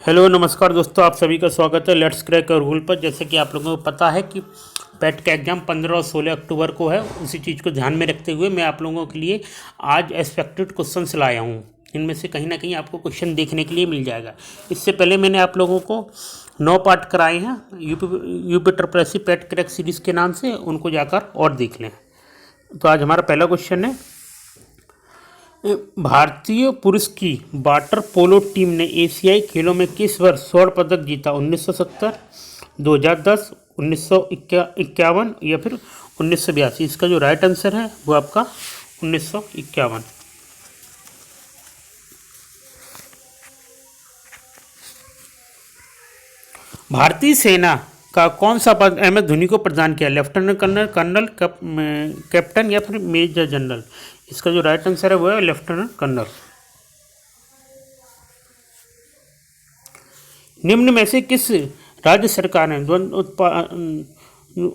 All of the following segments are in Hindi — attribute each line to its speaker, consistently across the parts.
Speaker 1: हेलो नमस्कार दोस्तों, आप सभी का स्वागत है लेट्स क्रैक रूल पर। जैसे कि आप लोगों को पता है कि पेट का एग्ज़ाम 15 और 16 अक्टूबर को है। उसी चीज़ को ध्यान में रखते हुए मैं आप लोगों के लिए आज एक्सपेक्टेड क्वेश्चंस लाया हूँ। इनमें से कहीं ना कहीं आपको क्वेश्चन देखने के लिए मिल जाएगा। इससे पहले मैंने आप लोगों को 9 पार्ट कराए हैं यूपी ट्रिपल पेट क्रैक सीरीज़ के नाम से, उनको जाकर और देख लें। तो आज हमारा पहला क्वेश्चन है, भारतीय पुरुष की वाटर पोलो टीम ने एशियाई खेलों में किस वर्ष स्वर्ण पदक जीता? 1970, 2010, 1951 या फिर 1982? इसका जो राइट आंसर है वो आपका 1951। भारतीय सेना का कौन सा पद एम एस धोनी को प्रदान किया? लेफ्टिनेंट कर्नल, कर्नल, कैप्टन या फिर मेजर जनरल? इसका जो राइट आंसर है वो है लेफ्टिनेंट कर्नल। निम्न में से किस राज्य सरकार ने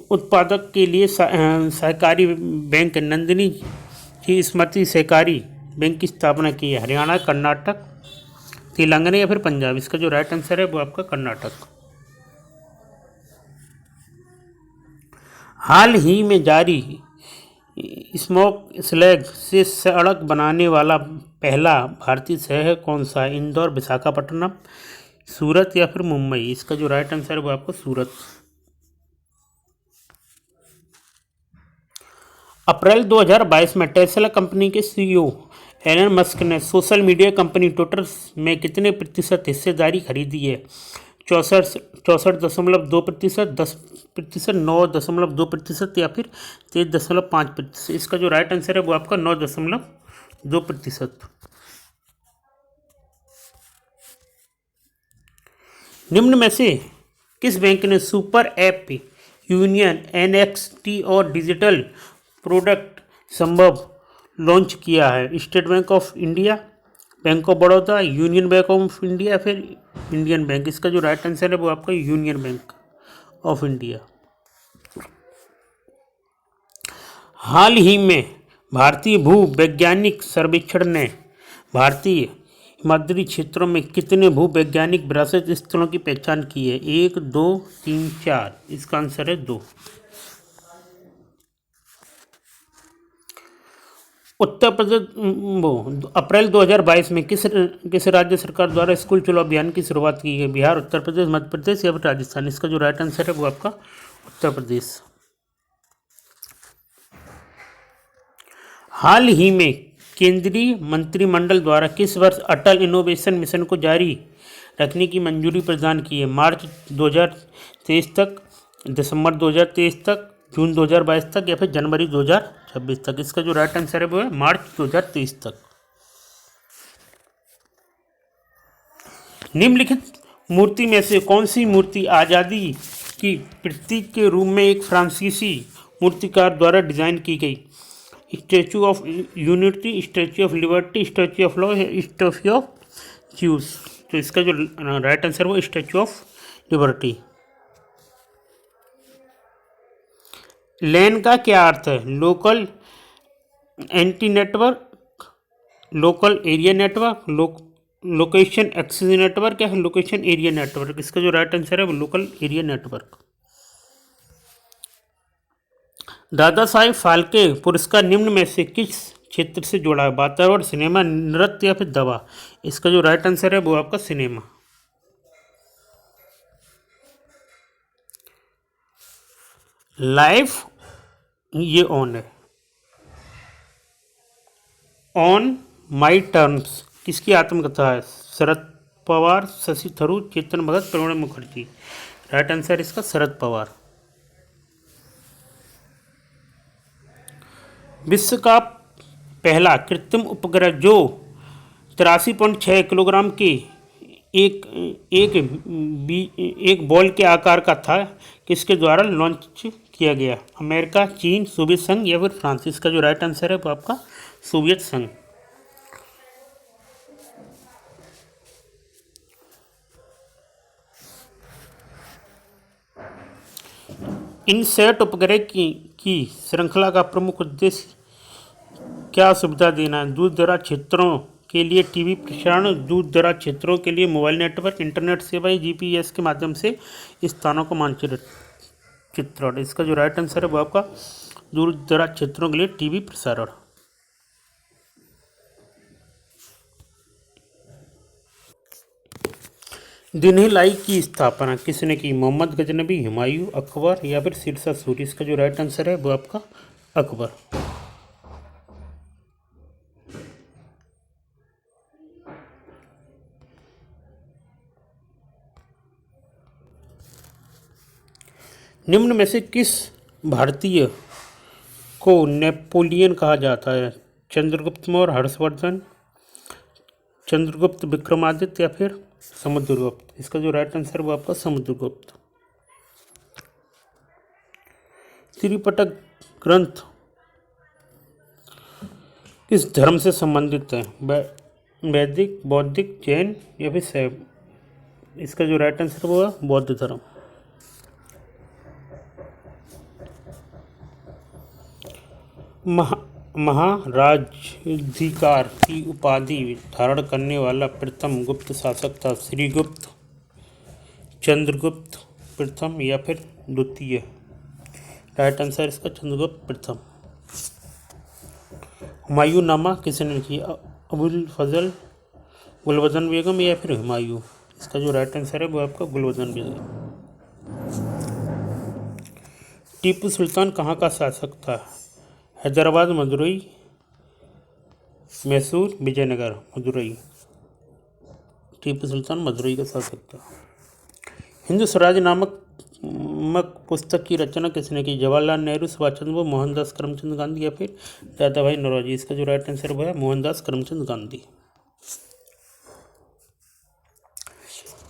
Speaker 1: उत्पादक के लिए सहकारी बैंक नंदिनी की स्मृति सहकारी बैंक की स्थापना की है? हरियाणा, कर्नाटक, तेलंगाना या फिर पंजाब? इसका जो राइट आंसर है वो आपका कर्नाटक। हाल ही में जारी स्मोक स्लैग से सड़क बनाने वाला पहला भारतीय शहर कौन सा है? इंदौर, विशाखापट्टनम, सूरत या फिर मुंबई? इसका जो राइट आंसर है वो आपको सूरत। अप्रैल 2022 में टेस्ला कंपनी के सीईओ एलन मस्क ने सोशल मीडिया कंपनी ट्विटर में कितने प्रतिशत हिस्सेदारी खरीदी है? 64.2%, 10%, 9.2% या फिर 23.5%? इसका जो राइट आंसर है वो आपका 9.2%। निम्न में से किस बैंक ने सुपर ऐप यूनियन एनएक्सटी और डिजिटल प्रोडक्ट संभव लॉन्च किया है? State bank of India, bank of Baroda, union bank of India, फिर इंडियन बैंक? इसका जो राइट आंसर है वो आपका यूनियन बैंक ऑफ इंडिया। हाल ही में भारतीय भू वैज्ञानिक सर्वेक्षण ने भारतीय हिमालयी क्षेत्रों में कितने भू वैज्ञानिक विरासत स्थलों की पहचान की है? 1, 2, 3, 4? इसका आंसर है 2। उत्तर प्रदेश अप्रैल 2022 में किस राज्य सरकार द्वारा स्कूल चलो अभियान की शुरुआत की गई? बिहार, उत्तर प्रदेश, मध्य प्रदेश या फिर राजस्थान? इसका जो राइट आंसर है वो आपका उत्तर प्रदेश। हाल ही में केंद्रीय मंत्रिमंडल द्वारा किस वर्ष अटल इनोवेशन मिशन को जारी रखने की मंजूरी प्रदान की है? मार्च 2023 तक, दिसंबर 2023 तक, जून 2022 तक या फिर जनवरी 2026 तक? इसका जो राइट आंसर है वो है मार्च 2023 तक। निम्नलिखित मूर्ति में से कौन सी मूर्ति आज़ादी की प्रतीक के रूप में एक फ्रांसीसी मूर्तिकार द्वारा डिजाइन की गई? Statue of Unity, Statue of Liberty, statue of law, statue of Zeus? तो इसका जो राइट आंसर वो स्टैचू ऑफ लिबर्टी। लैन का क्या अर्थ है? Local anti network, local area network, location access network या लोकेशन एरिया नेटवर्क? इसका जो राइट आंसर है वो local area network. Dada Saheb Phalke पुरस्कार निम्न में से किस क्षेत्र से जुड़ा है? वातावरण, सिनेमा, नृत्य या फिर दवा? इसका जो राइट आंसर है वो आपका सिनेमा। लाइफ ये ऑन है, ऑन माई टर्म्स किसकी आत्मकथा है? शरद पवार, शशि थरूर, चेतन भगत, प्रणब मुखर्जी? राइट आंसर इसका शरद पवार। विश्व का पहला कृत्रिम उपग्रह जो 83.6 किलोग्राम के एक एक बॉल के आकार का था, किसके द्वारा लॉन्च किया गया? अमेरिका, चीन, सोवियत संघ या फिर फ्रांस? इसका जो राइट आंसर है वो आपका सोवियत संघ। इनसैट उपग्रह की श्रृंखला का प्रमुख उद्देश्य क्या सुविधा देना है? दूर दराज क्षेत्रों के लिए टीवी प्रसारण, दूर दराज क्षेत्रों के लिए मोबाइल नेटवर्क, इंटरनेट सेवाएं, जीपीएस के माध्यम से स्थानों को चित्रण। इसका जो राइट आंसर है वो आपका दूर दराज क्षेत्रों के लिए टीवी प्रसारण। दिनहिलाई की स्थापना किसने की? मोहम्मद गजनबी, हुमायूं, अकबर या फिर सिरसा सूरी? इसका जो राइट आंसर है वो आपका अकबर। निम्न में से किस भारतीय को नेपोलियन कहा जाता है? चंद्रगुप्त मौर्य, हर्षवर्धन, चंद्रगुप्त विक्रमादित्य या फिर समुद्रगुप्त? इसका जो राइट आंसर है वो आपका समुद्रगुप्त। त्रिपिटक ग्रंथ किस धर्म से संबंधित है? वैदिक, बौद्धिक, जैन या फिर शैव? इसका जो राइट आंसर है वो है बौद्ध धर्म। महाराजाधिकार की उपाधि धारण करने वाला प्रथम गुप्त शासक था? श्रीगुप्त, चंद्रगुप्त प्रथम या फिर द्वितीय? राइट आंसर इसका चंद्रगुप्त प्रथम। हुमायूंनामा किसने लिखी? अबुल फजल, गुलबदन बेगम या फिर हुमायूं? इसका जो राइट आंसर है वो आपका गुलबदन बेगम। टीपू सुल्तान कहाँ का शासक था? हैदराबाद, मदुरई, मैसूर, विजयनगर? मदुरई। टीपू सुल्तान मदुरई का शासक था। हिंदू स्वराज नामक पुस्तक की रचना किसने की? जवाहरलाल नेहरू, सुभाष चंद्र बोस, मोहनदास करमचंद गांधी या फिर दादा भाई नौरोजी? इसका जो राइट आंसर है मोहनदास करमचंद गांधी।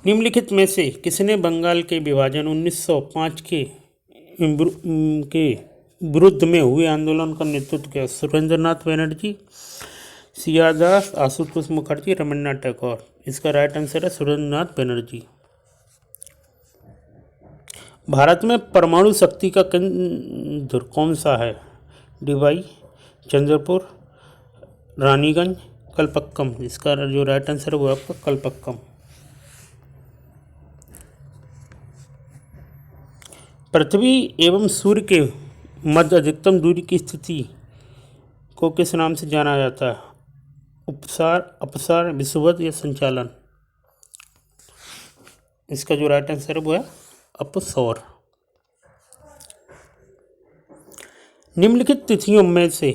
Speaker 1: निम्नलिखित में से किसने बंगाल के विभाजन 1905 के विरुद्ध में हुए आंदोलन का नेतृत्व किया? सुरेंद्रनाथ बनर्जी, सियार दास, आशुतोष मुखर्जी, रवींद्रनाथ टैगोर? इसका राइट आंसर है सुरेंद्रनाथ बनर्जी। भारत में परमाणु शक्ति का केंद्र कौन सा है? डिवाई, चंद्रपुर, रानीगंज, कलपक्कम? इसका जो राइट आंसर है वो आपका कलपक्कम। पृथ्वी एवं सूर्य के मध्य अधिकतम दूरी की स्थिति को किस नाम से जाना जाता है? उपसार, अपसार, विषुवत या संचालन? इसका जो राइट आंसर है वो है अपसौर। निम्नलिखित तिथियों में से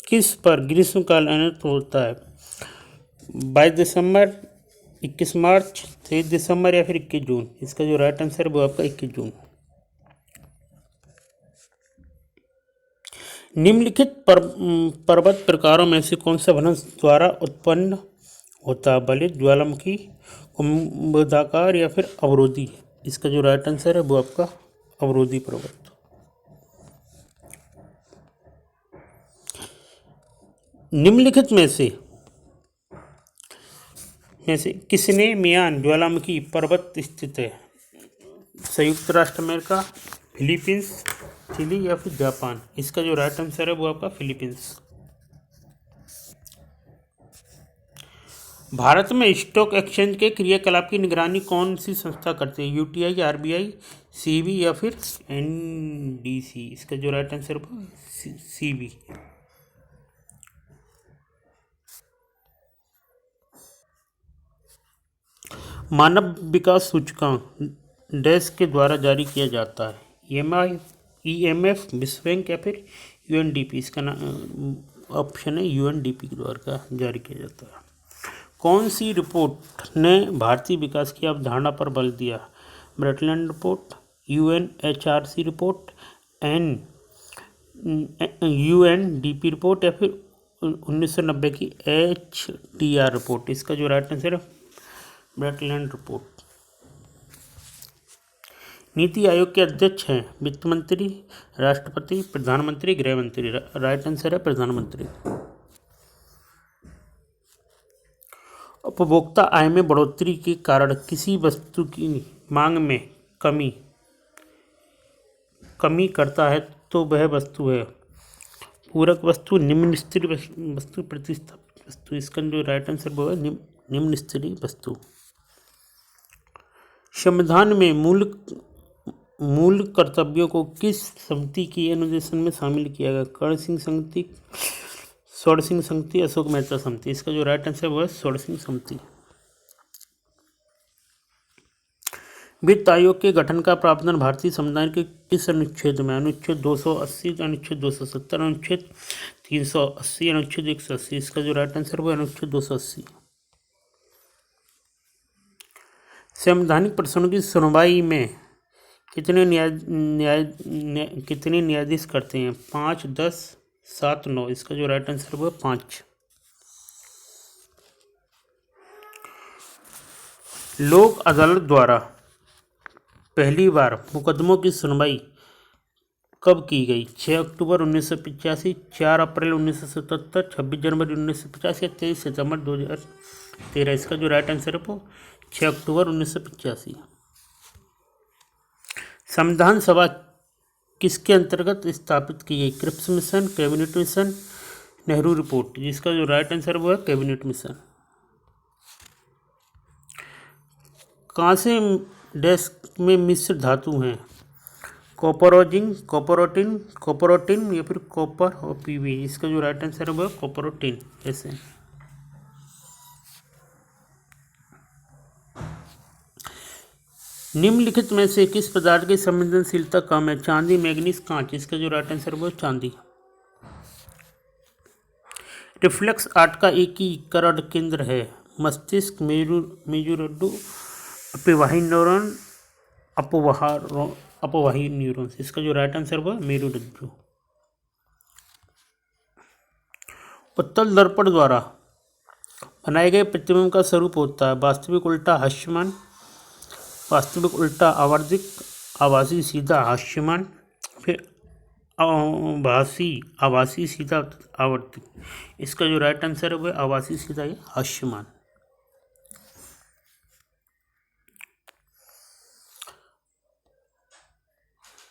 Speaker 1: किस पर ग्रीष्मकाल अनंत होता है? 22 दिसंबर, 21 मार्च, 23 दिसंबर या फिर 21 जून? इसका जो राइट आंसर है वो आपका 21 जून। निम्नलिखित पर्वत प्रकारों में से कौन सा वनस्पति द्वारा उत्पन्न होता है? बलित, ज्वालामुखी, कुंभदाकार या फिर अवरोधी? इसका जो राइट आंसर है वो आपका अवरोधी पर्वत। निम्नलिखित में से किसने मियान ज्वालामुखी पर्वत स्थित है? संयुक्त राष्ट्र अमेरिका, फिलीपींस, चिली या फिर जापान? इसका जो राइट आंसर है वो आपका फिलीपींस। भारत में स्टॉक एक्सचेंज के क्रियाकलाप की निगरानी कौन सी संस्था करती है? यूटीआई, आरबीआई, सीबी या फिर एनडीसी? इसका जो राइट आंसर है सीबी। मानव विकास सूचकांक डैश के द्वारा जारी किया जाता है? ईएमएफ, विश्व बैंक या फिर यूएनडीपी? इसका ऑप्शन है यूएनडीपी के द्वारा जारी किया जाता है। कौन सी रिपोर्ट ने भारतीय विकास की अवधारणा पर बल दिया? Brundtland report, UNHRC report, UNDP report या फिर 1990 की एचटीआर रिपोर्ट? इसका जो राइट आंसर है ब्रेटलैंड रिपोर्ट। नीति आयोग के अध्यक्ष हैं वित्त मंत्री, राष्ट्रपति, प्रधानमंत्री, गृह मंत्री? राइट आंसर है प्रधानमंत्री। उपभोक्ता आय में बढ़ोतरी के कारण किसी वस्तु की मांग में कमी करता है तो वह वस्तु है पूरक वस्तु, निम्न स्तरीय वस्तु, प्रतिस्थापित? वस्तु, इसका जो राइट आंसर वो है निम्न स्तरीय वस्तु। संविधान में मूल कर्तव्यों को किस समिति की अनुदेशन में शामिल किया गया? कर्ण सिंह समिति, स्वर्ण सिंह समिति, अशोक मेहता समिति। इसका जो राइट आंसर वो है स्वर्ण सिंह समिति। वित्त आयोग के गठन का प्रावधान भारतीय संविधान के किस अनुच्छेद में? अनुच्छेद 280, अनुच्छेद 270, अनुच्छेद 380, अनुच्छेद 180। इसका जो राइट आंसर वो अनुच्छेद 280। संवैधानिक प्रश्नों की सुनवाई में कितने न्यायाधीश करते हैं? 5, 10, 7, 9। इसका जो राइट आंसर वो है 5। लोक अदालत द्वारा पहली बार मुकदमों की सुनवाई कब की गई? 6 अक्टूबर 1985, 4 अप्रैल 1977, 26 जनवरी 1950 या 23 सितंबर 2013। इसका जो राइट आंसर है वो 6 अक्टूबर 1985। संविधान सभा किसके अंतर्गत स्थापित की गई? Cripps Mission, Cabinet Mission, Nehru report. जिसका जो राइट आंसर वो है कैबिनेट मिशन। कांसे डेस्क में मिश्र धातु हैं? कॉपरोजिंग, कॉपरोटिन या फिर कॉपर और पीवी। इसका जो राइट आंसर है वो कॉपरोटिन। ऐसे निम्नलिखित में से किस पदार्थ की संवेदनशीलता कम है? चांदी, मैग्नीज, कांच। इसका जो राइट आंसर है वो चांदी। रिफ्लेक्स आर्ट का एकीकरण केंद्र है? मस्तिष्क, मेरुरज्जु, अपवाही न्यूरॉन, अपवाही न्यूरॉन्स। इसका जो राइट आंसर वो मेरुरज्जु। उत्तल दर्पण द्वारा बनाए गए प्रतिबिंब का स्वरूप होता है? वास्तविक, उल्टा, हास्यमान, वास्तविक, उल्टा, आवर्धिक, आभासी, सीधा, हास्यमान, फिर आभासी, सीधा, आवर्तिक। इसका जो राइट आंसर है वो आभासी, सीधा, या हास्यमान।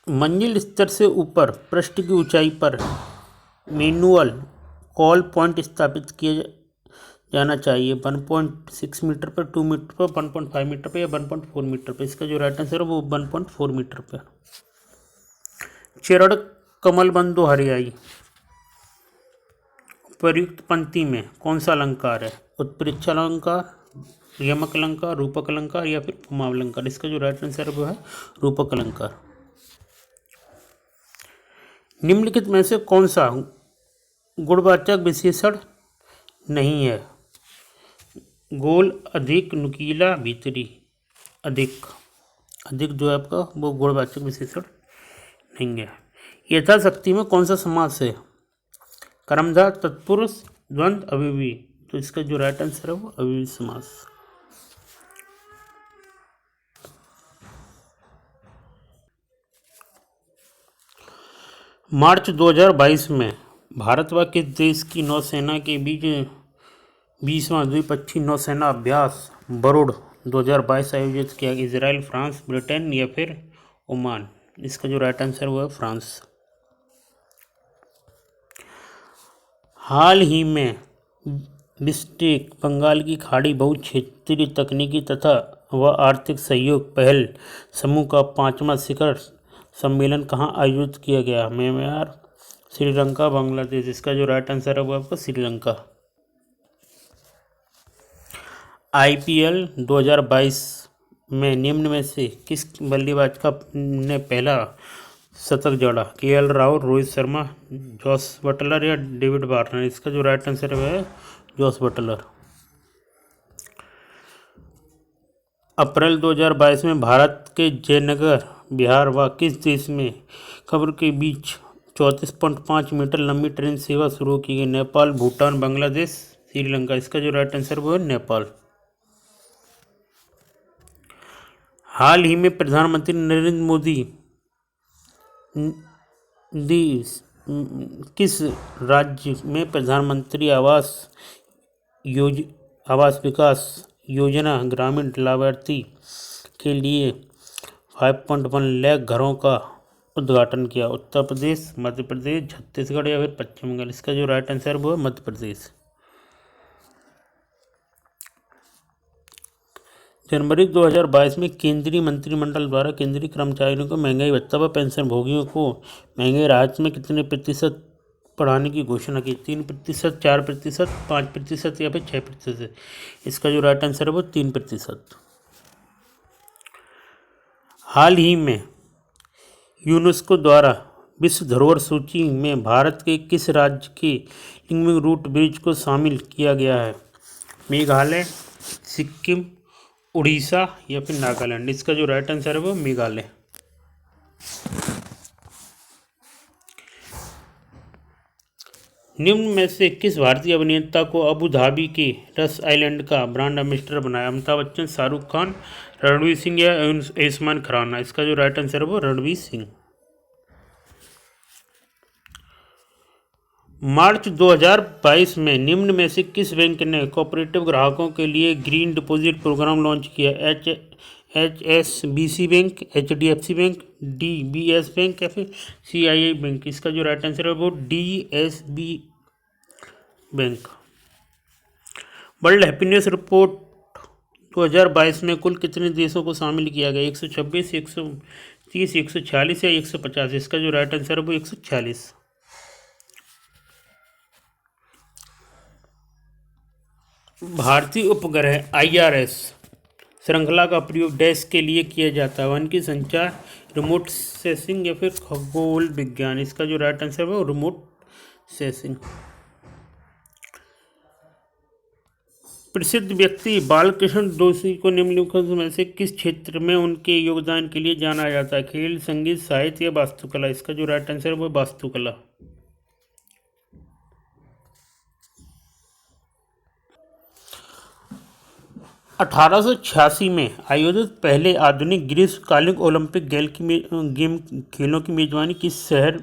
Speaker 1: मंजिल स्तर से ऊपर पृष्ठ की ऊंचाई पर मैनुअल कॉल पॉइंट स्थापित किया जाना चाहिए? 1.6 मीटर पर, 2 मीटर पर, 1.5 मीटर पर या 1.4 मीटर पर। इसका जो राइट आंसर है वो 1.4 मीटर पर। चरण कमल बंधु हरियाई प्रयुक्त पंक्ति में कौन सा अलंकार है? उत्प्रेक्षा अलंकार, यमक अलंकार, रूपक अलंकार या फिर उपमालंकार। इसका जो राइट आंसर है वो है रूपक अलंकार। निम्नलिखित में से कौन सा गुणवाचक विशेषण नहीं है? गोल, अधिक, नुकीला, भीतरी। अधिक जो है आपका वो गुणवाचक विशेषण नहीं है। यथाशक्ति में कौन सा समास है? कर्मधार, तत्पुरुष, द्वंद्व, अव्ययी। तो इसका जो राइट आंसर है वो अव्ययी समास। मार्च 2022 में भारत व किस देश की नौसेना के बीच 20वां द्विपक्षीय नौसेना अभ्यास बरूड 2022 आयोजित किया? इजराइल, फ्रांस, ब्रिटेन या फिर ओमान। इसका जो राइट आंसर वो है फ्रांस। हाल ही में बिस्टेक बंगाल की खाड़ी बहुक्षेत्रीय तकनीकी तथा व आर्थिक सहयोग पहल समूह का 5वां शिखर सम्मेलन कहाँ आयोजित किया गया? म्यांमार, श्रीलंका, बांग्लादेश। इसका जो राइट आंसर है वो आपका श्रीलंका। IPL 2022 में निम्न में से किस बल्लेबाज ने पहला शतक जड़ा? KL Rahul, Rohit Sharma, Jos Buttler या डेविड वार्नर। इसका जो राइट आंसर है जॉस बटलर। अप्रैल 2022 में भारत के जयनगर, बिहार व किस देश में खबर के बीच 34.5 मीटर लंबी ट्रेन सेवा शुरू की गई? नेपाल, भूटान, बांग्लादेश, श्रीलंका। इसका जो राइट आंसर वो है नेपाल। हाल ही में प्रधानमंत्री नरेंद्र मोदी किस राज्य में प्रधानमंत्री आवास विकास योजना ग्रामीण लाभार्थी के लिए 5.1 लाख घरों का उद्घाटन किया? उत्तर प्रदेश, मध्य प्रदेश, छत्तीसगढ़ या फिर पश्चिम बंगाल। इसका जो राइट आंसर वो है मध्य प्रदेश। जनवरी 2022 में केंद्रीय मंत्रिमंडल द्वारा केंद्रीय कर्मचारियों को महंगाई भत्ता व पेंशन भोगियों को महंगाई राहत में कितने प्रतिशत बढ़ाने की घोषणा की? 3%, 4%, 5% या फिर 6%? इसका जो राइट आंसर है वो 3%। हाल ही में यूनेस्को द्वारा विश्व धरोहर सूची में भारत के किस राज्य के लिंगमिंग रूट ब्रिज को शामिल किया गया है? मेघालय, सिक्किम, उड़ीसा या फिर नागालैंड? इसका जो राइट आंसर है वो मेघालय। निम्न में से किस भारतीय अभिनेता को अबू धाबी के रस आइलैंड का ब्रांड एम्बेसडर बनाया? अमिताभ बच्चन, शाहरुख खान, रणवीर सिंह या आयुष्मान खुराना? इसका जो राइट आंसर है वो रणवीर सिंह। मार्च 2022 में निम्न में से किस बैंक ने कोऑपरेटिव ग्राहकों के लिए ग्रीन डिपॉजिट प्रोग्राम लॉन्च किया? HSBC bank, HDFC bank, DBS bank या फिर CII बैंक? इसका जो राइट आंसर है वो DSB bank. World happiness report 2022 में कुल कितने देशों को शामिल किया गया? 126, 130, 146 या 150? इसका जो राइट आंसर है वो 146। भारतीय उपग्रह IRS श्रृंखला का प्रयोग डैश के लिए किया जाता है? वन की संचार, रिमोट सेंसिंग या फिर खगोल विज्ञान? इसका जो राइट आंसर है वो रिमोट सेंसिंग। प्रसिद्ध व्यक्ति बालकृष्ण दोषी को निम्नलिखित में से किस क्षेत्र में उनके योगदान के लिए जाना जाता है? खेल, संगीत, साहित्य या वास्तुकला? इसका जो राइट आंसर है वो वास्तुकला। (1886) में आयोजित पहले आधुनिक ग्रीष्मकालीन ओलंपिक खेलों की मेजबानी किस शहर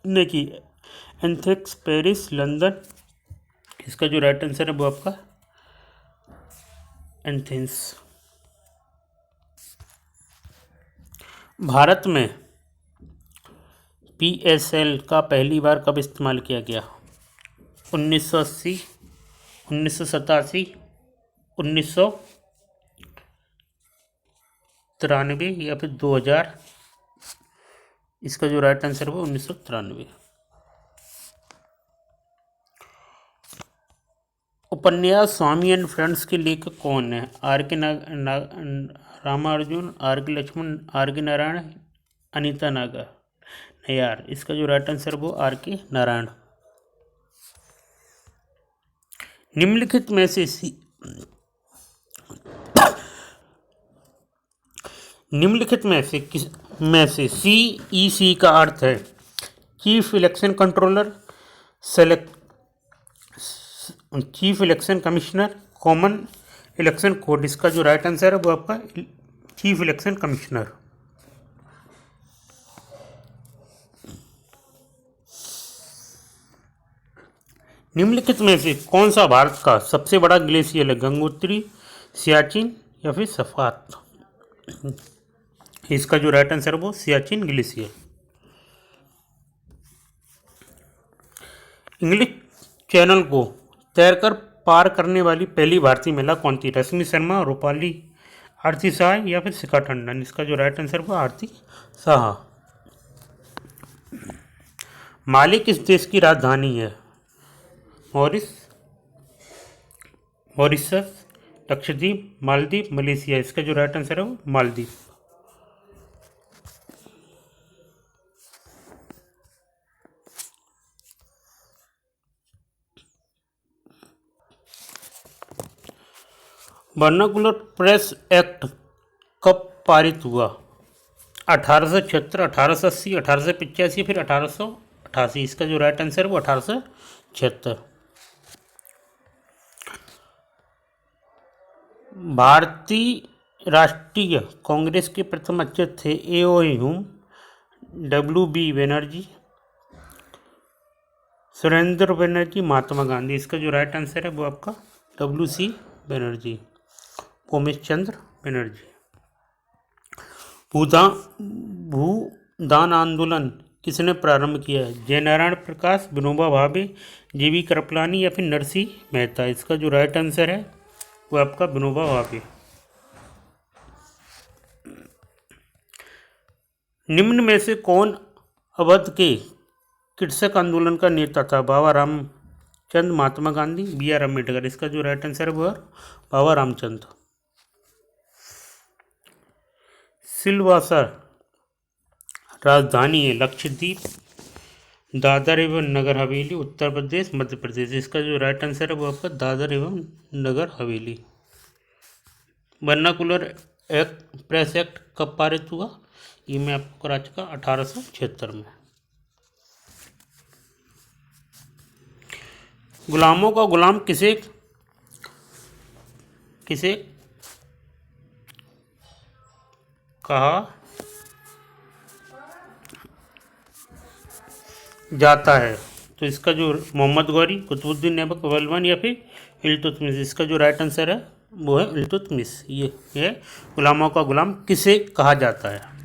Speaker 1: ने की? Athens, Paris, London? इसका जो राइट आंसर है वो आपका एथेंस। भारत में PSL का पहली बार कब इस्तेमाल किया गया? 1980, 1987, 1993 या फिर 2000? इसका जो राइट आंसर है वो 1993। उपन्यास स्वामी एंड फ्रेंड्स के लेखक कौन है? R.K. Ramanujan, R.K. Lakshman, R.K. Narayan, Anita Nayyar? इसका जो राइट आंसर है वो R.K. नारायण। निम्नलिखित में से CEC का अर्थ है chief election controller, chief election commissioner, common election code? इसका जो राइट आंसर है वो आपका चीफ इलेक्शन कमिश्नर। निम्नलिखित में से कौन सा भारत का सबसे बड़ा ग्लेशियर है? गंगोत्री, सियाचिन या फिर सफात? इसका जो राइट आंसर है वो सियाचिन ग्लेशियर। इंग्लिश चैनल को तैरकर पार करने वाली पहली भारतीय महिला कौन थी? रश्मि शर्मा, रूपाली, आरती शाह या फिर शिखा टंडन? इसका जो राइट आंसर वो आरती शाह। माली किस देश की राजधानी है? Mauritius, Lakshadweep, Maldives, Malaysia? इसका जो राइट आंसर है वो मालदीव। वर्नाकुलर प्रेस एक्ट कब पारित हुआ? 1876, 1880, 1885 फिर 1888? इसका जो राइट आंसर है वो 1876। भारतीय राष्ट्रीय कांग्रेस के प्रथम अध्यक्ष थे A.O. Hume, W.B. Banerjee, Surendra Banerjee, Mahatma Gandhi? इसका जो राइट आंसर है वो आपका W.C. बनर्जी, उमेश चंद्र बनर्जी। भूदान आंदोलन किसने प्रारंभ किया है? जयनारायण प्रकाश, विनोबा भावे, JB कृपलानी या फिर नरसिंह मेहता? इसका जो राइट आंसर है वो आपका विनोबा भावे। निम्न में से कौन अवध के कृषक आंदोलन का नेता था? बाबा रामचंद्र, महात्मा गांधी, बी आर अम्बेडकर। इसका जो राइट आंसर है वो है बाबा रामचंद्र। सिलवासा राजधानी है? लक्षद्वीप, दादर एवं नगर हवेली, उत्तर प्रदेश, मध्य प्रदेश। इसका जो राइट आंसर है वो आपका दादर एवं Nagar Haveli. Vernacular act, press act कब पारित हुआ? ये मैं आपको करा चुका 1876 में। गुलामों का गुलाम किसे किसे कहा जाता है? तो इसका जो मोहम्मद गौरी, कुतुबुद्दीन ऐबक, बलबन या फिर इल्तुतमिश। इसका जो राइट आंसर है वो है इल्तुतमिश। ये गुलामों का गुलाम किसे कहा जाता है?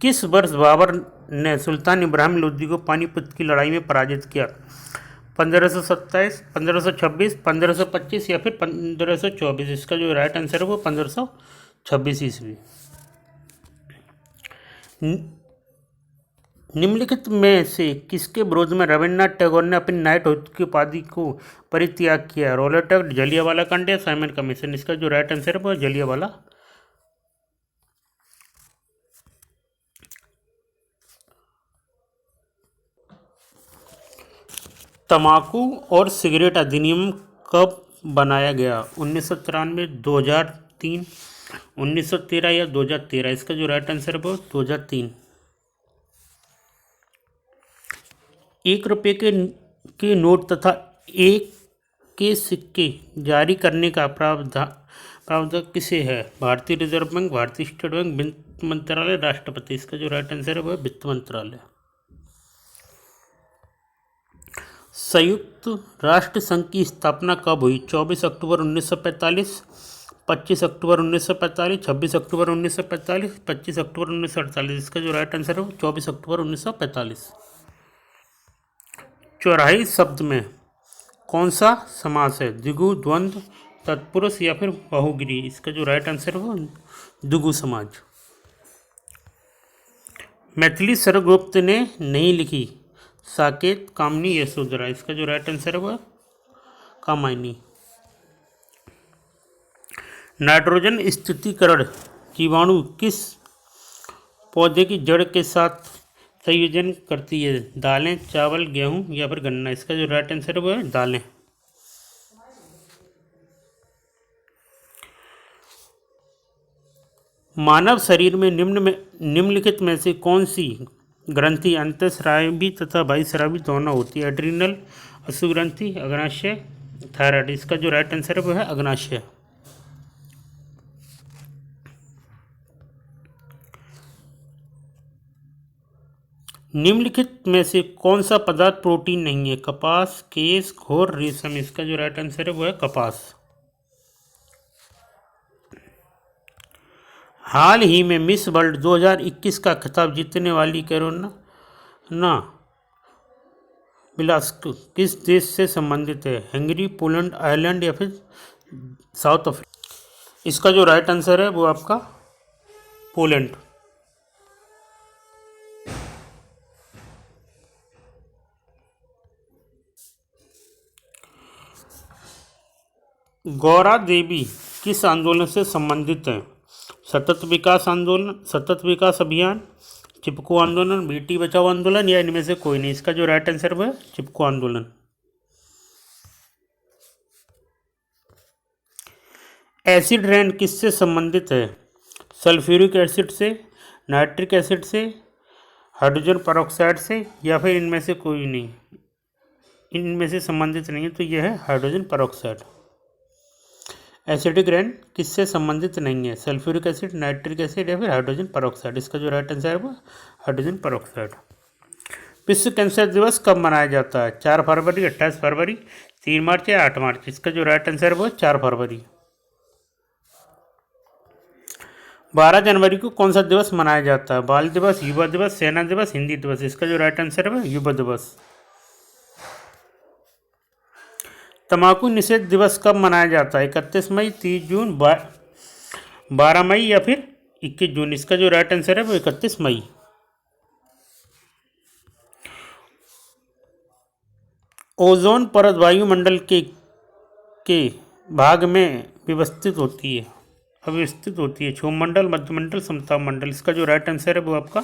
Speaker 1: किस वर्ष बाबर ने सुल्तान इब्राहिम लोदी को पानीपत की लड़ाई में पराजित किया? 1527, 1526, 1525 या फिर 1524। इसका जो राइट आंसर है वो 1526 ईस्वी। निम्नलिखित में से किसके विरोध में रविन्द्रनाथ टैगोर ने अपनी नाइटहुड की उपाधि को परित्याग किया? रॉलेट एक्ट, जलियांवाला कांड या साइमन कमीशन। इसका जो राइट आंसर है वो जलियांवाला। तंबाकू और सिगरेट अधिनियम कब बनाया गया? 1993, 2003, 1913 या 2013। इसका जो राइट आंसर है वो 2003। 1 रुपये के नोट तथा 1 के सिक्के जारी करने का प्रावधान किसे है? भारतीय रिजर्व बैंक, भारतीय स्टेट बैंक, वित्त मंत्रालय, राष्ट्रपति। इसका जो राइट आंसर है वो है वित्त मंत्रालय। संयुक्त राष्ट्र संघ की स्थापना कब हुई? 24 अक्टूबर 1945, 25 अक्टूबर 1945, 26 अक्टूबर 1945, 25 अक्टूबर 1948। इसका जो राइट आंसर है वो 24 अक्टूबर 1945। चौराही शब्द में कौन सा समास है? द्विगु, द्वंद्व, तत्पुरुष या फिर बहुगिरी। इसका जो राइट आंसर है वो द्विगु समाज। मैथिली सर्वगुप्त ने नहीं लिखी? साकेत, कामनी, यशोधरा। इसका जो राइट आंसर है वो कामायनी। नाइट्रोजन स्थिरीकरण जीवाणु किस पौधे की जड़ के साथ संयोजन करती है? दालें, चावल, गेहूं या फिर गन्ना। इसका जो राइट आंसर है वो है दालें। मानव शरीर में निम्नलिखित में से कौन सी ग्रंथि अंतःस्रावी तथा बहिःस्रावी दोनों होती है? एड्रिनल, अश्रुग्रंथि, अग्नाशय, थायराइड। इसका जो राइट आंसर है वो है अग्नाशय। निम्नलिखित में से कौन सा पदार्थ प्रोटीन नहीं है? कपास, केश, घोर, रेशम। इसका जो राइट आंसर है वो है कपास। हाल ही में मिस वर्ल्ड 2021 का खिताब जीतने वाली कैरोलिना बिलास्क किस देश से संबंधित है? हंगरी, पोलैंड, आयरलैंड या फिर साउथ अफ्रीका। इसका जो राइट आंसर है वो आपका पोलैंड। गौरा देवी किस आंदोलन से संबंधित है? सतत विकास आंदोलन, सतत विकास अभियान, चिपको आंदोलन, बेटी बचाओ आंदोलन या इनमें से कोई नहीं। इसका जो राइट आंसर है चिपको आंदोलन। एसिड रेन किससे संबंधित है? सल्फ्यूरिक एसिड से, नाइट्रिक एसिड से, हाइड्रोजन परऑक्साइड से या फिर इनमें से कोई नहीं, इनमें से संबंधित नहीं है। तो यह है हाइड्रोजन परऑक्साइड। एसिडिक रेन किससे संबंधित नहीं है? सल्फ्यूरिक एसिड, नाइट्रिक एसिड या फिर हाइड्रोजन परऑक्साइड। इसका जो राइट आंसर है वो हाइड्रोजन परऑक्साइड। विश्व कैंसर दिवस कब मनाया जाता है? 4 फरवरी, 28 फरवरी, 3 मार्च या 8 मार्च। इसका जो राइट आंसर है वो 4 फरवरी। 12 जनवरी को कौन सा दिवस मनाया जाता है? बाल दिवस, युवा दिवस, सेना दिवस, हिंदी दिवस। इसका जो राइट आंसर है युवा दिवस। तंबाकू निषेध दिवस कब मनाया जाता है? 31 मई, 30 जून, 12 मई या फिर 21 जून। इसका जो राइट आंसर है वो 31 मई। ओजोन परत वायुमंडल के भाग में अव्यवस्थित होती है। क्षोभमंडल, मध्यमंडल, समताप मंडल। इसका जो राइट आंसर है वो आपका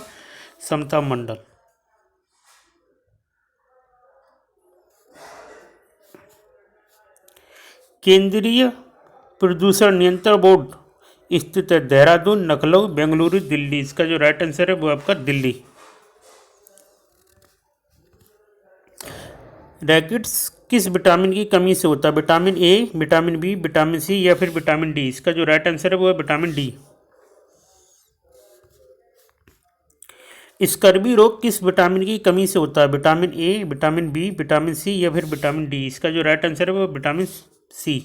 Speaker 1: समताप मंडल। केंद्रीय प्रदूषण नियंत्रण बोर्ड स्थित है देहरादून, लखनऊ, बेंगलुरु, दिल्ली। इसका जो राइट आंसर है वो आपका दिल्ली। रैकेट्स किस विटामिन की कमी से होता है? Vitamin A, vitamin B, vitamin C या फिर विटामिन डी। इसका जो राइट आंसर है वो है विटामिन डी। स्कर्वी रोग किस विटामिन की कमी से होता है? Vitamin A, vitamin B, vitamin C या फिर विटामिन डी। इसका जो राइट आंसर है वो विटामिन सी।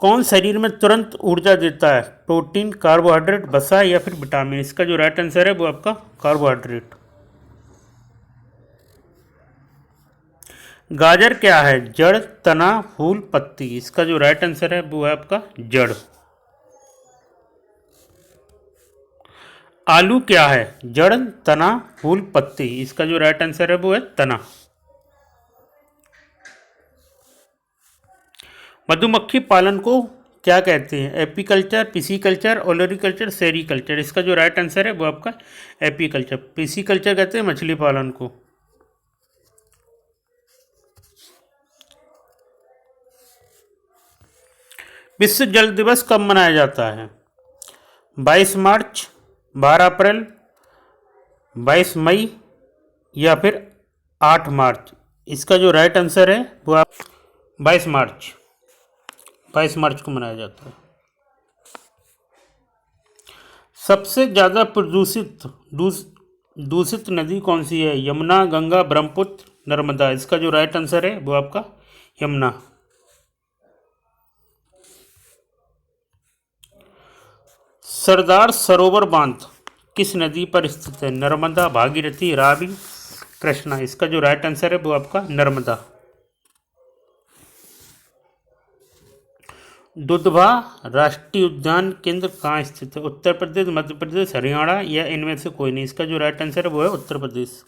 Speaker 1: कौन शरीर में तुरंत ऊर्जा देता है? प्रोटीन, कार्बोहाइड्रेट, वसा या फिर विटामिन। इसका जो राइट आंसर है वो आपका कार्बोहाइड्रेट। गाजर क्या है? जड़, तना, फूल, पत्ती। इसका जो राइट आंसर है वो है आपका जड़। आलू क्या है? जड़, तना, फूल, पत्ती। इसका जो राइट आंसर है वो है तना। मधुमक्खी पालन को क्या कहते हैं? Apiculture, pisciculture, olericulture, sericulture. इसका जो राइट आंसर है वो आपका एपीकल्चर। पिसीकल्चर कहते हैं मछली पालन को। विश्व जल दिवस कब मनाया जाता है? 22 मार्च, 12 अप्रैल, 22 मई या फिर 8 मार्च। इसका जो राइट आंसर है वो आप 22 मार्च। 22 मार्च को मनाया जाता है। सबसे ज़्यादा दूषित नदी कौन सी है? यमुना, गंगा, ब्रह्मपुत्र, नर्मदा। इसका जो राइट आंसर है वो आपका यमुना। सरदार सरोवर बांध किस नदी पर स्थित है? नर्मदा, भागीरथी, रावी, कृष्णा। इसका जो राइट आंसर है वो आपका नर्मदा। दुधवा राष्ट्रीय उद्यान केंद्र कहाँ स्थित है? उत्तर प्रदेश, मध्य प्रदेश, हरियाणा या इनमें से कोई नहीं। इसका जो राइट आंसर है वो है उत्तर प्रदेश।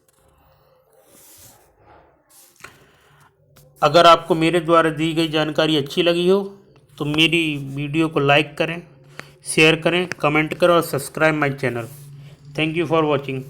Speaker 1: अगर आपको मेरे द्वारा दी गई जानकारी अच्छी लगी हो तो मेरी वीडियो को लाइक करें, शेयर करें, कमेंट करें और subscribe my channel. Thank you for watching.